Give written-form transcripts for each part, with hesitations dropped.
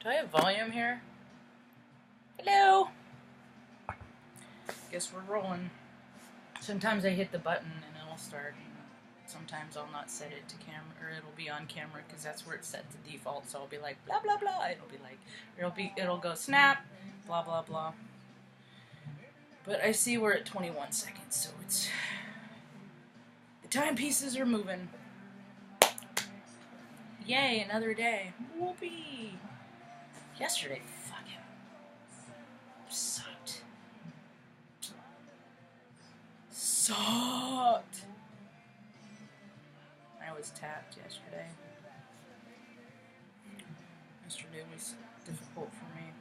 Do I have volume here? Hello? Guess we're rolling. Sometimes I hit the button and it'll start. Sometimes I'll not set it to camera, or it'll be on camera because that's where it's set to default. So I'll be like blah blah blah. It'll be like it'll go snap, blah blah blah. But I see we're at 21 seconds, so it's the timepieces are moving. Yay, another day. Whoopee! Yesterday fucking sucked. Sucked! I was tapped yesterday. Yesterday was difficult for me.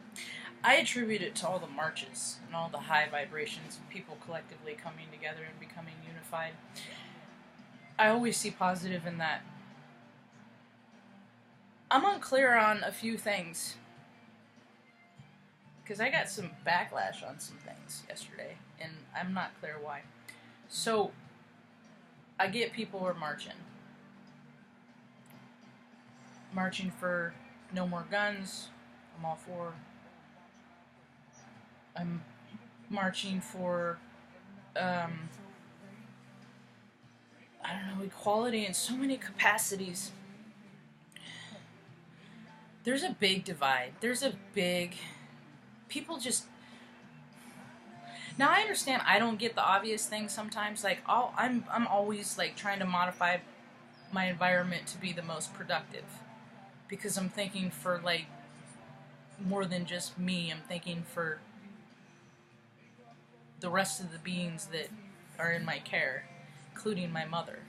I attribute it to all the marches and all the high vibrations of people collectively coming together and becoming unified. I always see positive in that. I'm unclear on a few things. Because I got some backlash on some things yesterday, and I'm not clear why. So, I get people are marching. Marching for no more guns. I'm all for. I'm marching for, I don't know, equality in so many capacities. There's a big divide. There's a big... People just... Now, I understand I don't get the obvious things sometimes. Like, I'm always, like, trying to modify my environment to be the most productive. Because I'm thinking for, like, more than just me. I'm thinking for the rest of the beings that are in my care, including my mother.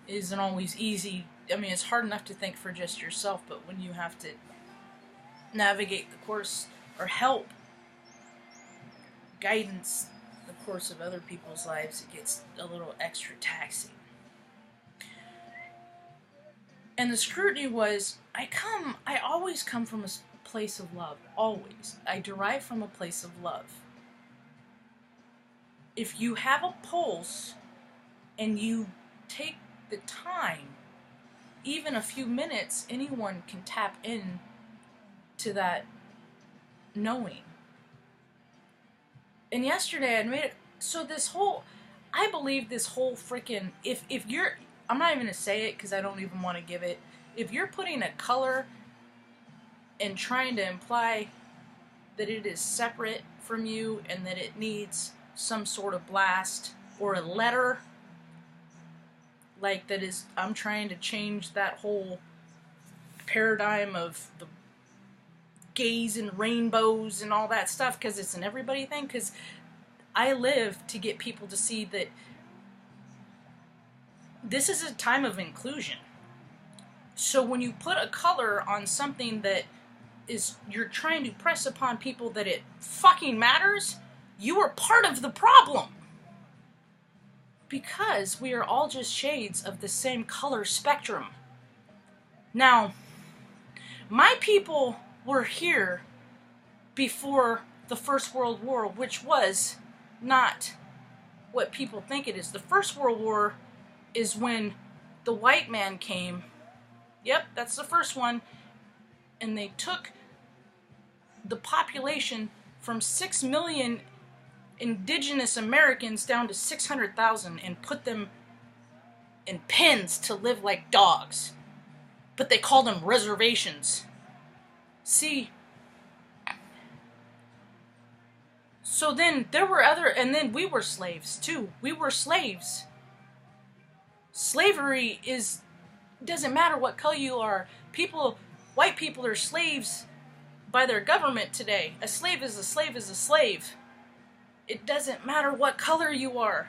It isn't always easy. I mean, it's hard enough to think for just yourself, but when you have to navigate the course, or help guidance the course of other people's lives, it gets a little extra taxing. And the scrutiny was, I always come from a place of love. Always. I derive from a place of love. If you have a pulse and you take the time, even a few minutes, anyone can tap in to that knowing. And yesterday I made it, so this whole, I believe this whole freaking, if you're, I'm not even going to say it because I don't even want to give it, if you're putting a color and trying to imply that it is separate from you and that it needs some sort of blast or a letter, like that is, I'm trying to change that whole paradigm of the gays and rainbows and all that stuff because it's an everybody thing, because I live to get people to see that this is a time of inclusion. So when you put a color on something that is, you're trying to press upon people that it fucking matters, you are part of the problem. Because we are all just shades of the same color spectrum. Now, my people were here before the First World War, which was not what people think it is. The First World War is when the white man came. Yep, that's the first one. And they took the population from 6 million indigenous Americans down to 600,000 and put them in pens to live like dogs. But they called them reservations. See, so then there were and then we were slaves too. We were slaves. Slavery doesn't matter what color you are. White people are slaves by their government today. A slave is a slave is a slave. It doesn't matter what color you are.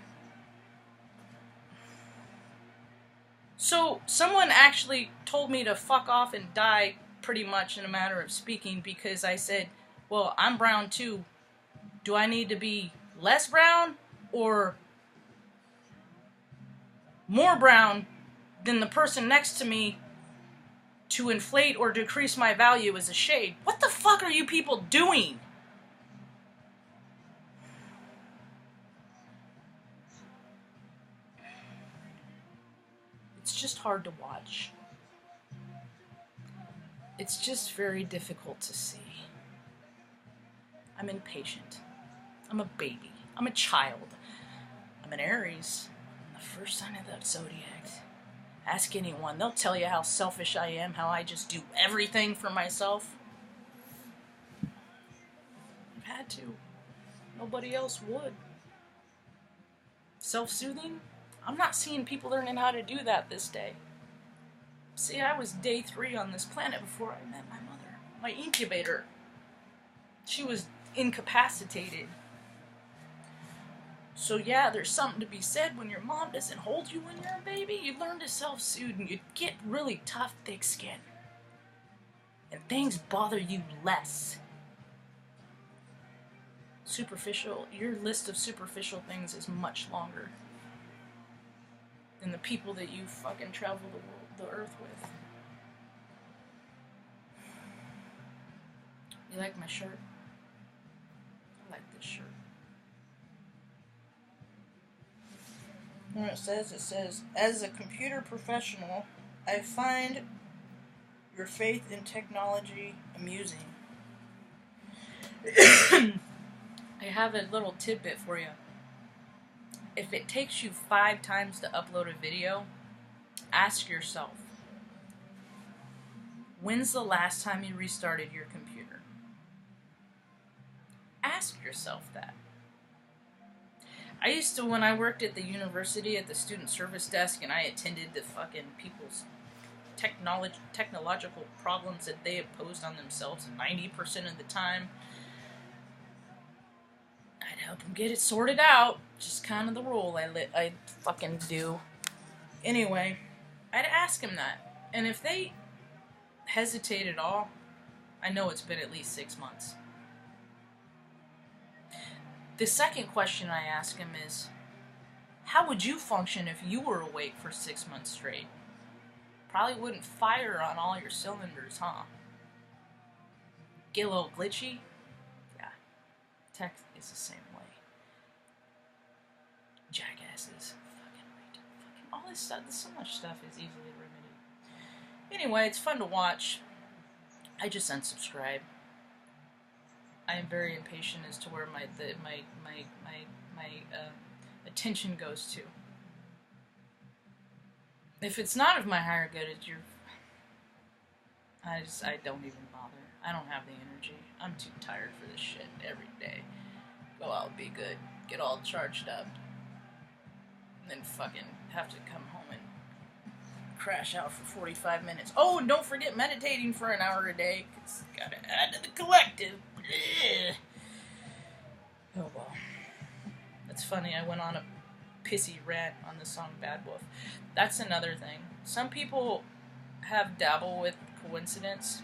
So someone actually told me to fuck off and die pretty much in a matter of speaking because I said, well, I'm brown too. Do I need to be less brown or more brown than the person next to me to inflate or decrease my value as a shade? What the fuck are you people doing? It's just hard to watch. it's just very difficult to see. I'm impatient. I'm a baby. I'm a child. I'm an Aries. I'm the first sign of the zodiac. Ask anyone. They'll tell you how selfish I am, how I just do everything for myself. I've had to. Nobody else would. Self-soothing? I'm not seeing people learning how to do that this day. See, I was day 3 on this planet before I met my mother. My incubator. She was incapacitated. So yeah, there's something to be said when your mom doesn't hold you when you're a baby. You learn to self-soothe and you get really tough, thick skin. And things bother you less. Your list of superficial things is much longer than the people that you fucking travel the earth with. You like my shirt? I like this shirt. And it says, as a computer professional, I find your faith in technology amusing. I have a little tidbit for you. If it takes you 5 times to upload a video, ask yourself, when's the last time you restarted your computer? Ask yourself that. I used to, when I worked at the university at the student service desk and I attended to fucking people's technological problems that they imposed on themselves 90% of the time, I'd help them get it sorted out. Just kind of the role I fucking do. Anyway, I'd ask them that. And if they hesitate at all, I know it's been at least 6 months. The second question I ask him is, how would you function if you were awake for 6 months straight? Probably wouldn't fire on all your cylinders, huh? Get a little glitchy? Yeah. Tech is the same way. Jackasses. Fucking all this stuff, so much stuff is easily remitted. Anyway, it's fun to watch. I just unsubscribe. I am very impatient as to where my attention goes to. If it's not of my higher good, I don't even bother. I don't have the energy. I'm too tired for this shit every day. Go out, be good, get all charged up, and then fucking have to come home and crash out for 45 minutes. Oh, and don't forget meditating for an hour a day. It's gotta add to the collective. Ugh. Oh well. That's funny, I went on a pissy rant on the song Bad Wolf. That's another thing. Some people have dabble with coincidence.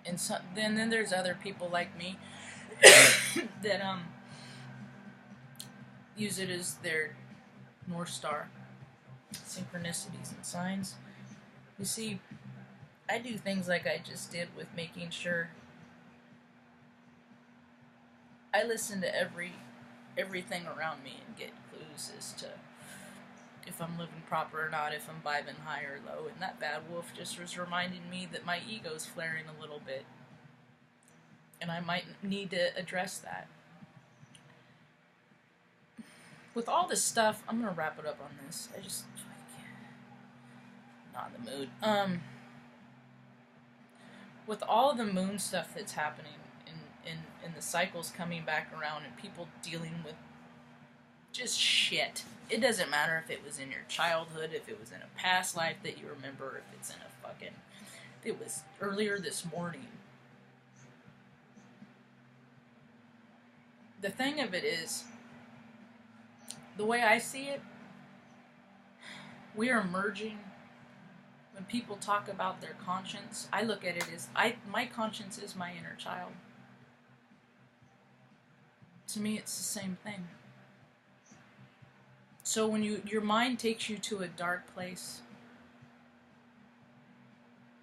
And then there's other people like me that use it as their North Star. Synchronicities and signs. You see, I do things like I just did with making sure I listen to everything around me and get clues as to if I'm living proper or not, if I'm vibing high or low. And that Bad Wolf just was reminding me that my ego's flaring a little bit. And I might need to address that. With all this stuff, I'm going to wrap it up on this. I just, not in the mood. With all of the moon stuff that's happening and the cycles coming back around and people dealing with just shit. It doesn't matter if it was in your childhood, if it was in a past life that you remember, if it's in a fucking... If it was earlier this morning. The thing of it is, the way I see it, we are merging. When people talk about their conscience, I look at it as, my conscience is my inner child. To me, it's the same thing. So when your mind takes you to a dark place,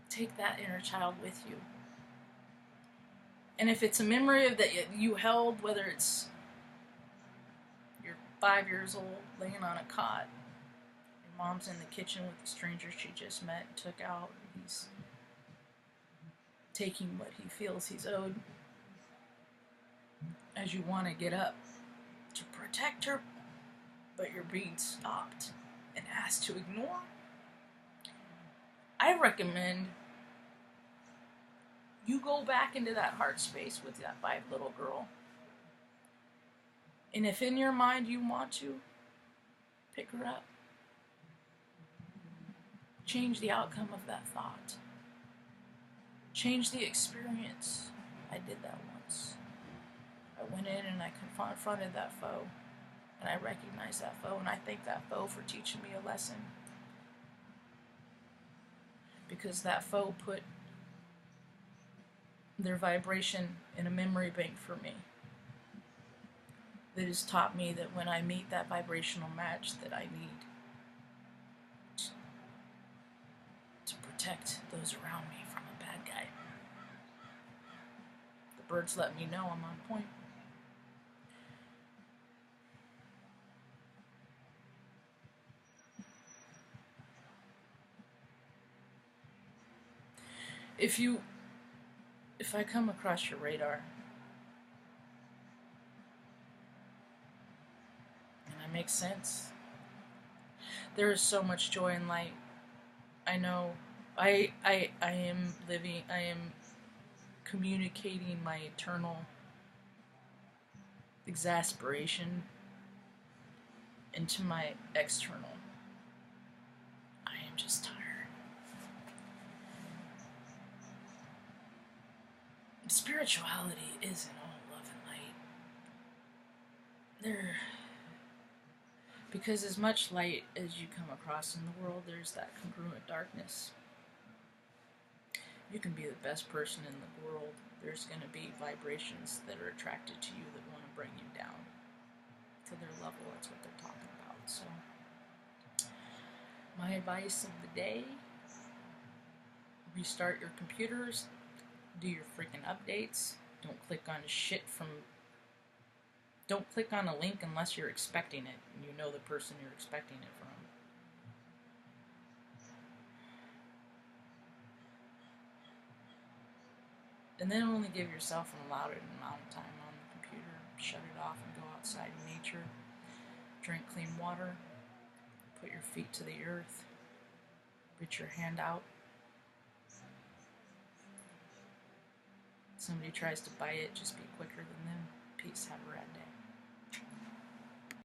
take that inner child with you. And if it's a memory of that you held, whether it's you're 5 years old laying on a cot, in Mom's in the kitchen with the stranger she just met and took out. He's taking what he feels he's owed. As you want to get up to protect her, but you're being stopped and asked to ignore, I recommend you go back into that heart space with that 5 little girl. And if in your mind you want to, pick her up. Change the outcome of that thought. Change the experience. I did that once. I went in and I confronted that foe. And I recognized that foe, and I thank that foe for teaching me a lesson. Because that foe put their vibration in a memory bank for me. That has taught me that when I meet that vibrational match that I need to protect those around me from a bad guy. The birds let me know I'm on point. If I come across your radar and I make sense, there is so much joy and light. I know I am communicating my eternal exasperation into my external. I am just tired. Spirituality isn't all love and light. Because as much light as you come across in the world, there's that congruent darkness. You can be the best person in the world. There's going to be vibrations that are attracted to you that want to bring you down to their level. That's what they're talking about. So, my advice of the day: restart your computers. Do your freaking updates. Don't click on Don't click on a link unless you're expecting it and you know the person you're expecting it from. And then only give yourself an allotted amount of time on the computer. Shut it off and go outside in nature. Drink clean water. Put your feet to the earth. Reach your hand out. Somebody tries to bite it, just be quicker than them. Peace, have a rad day.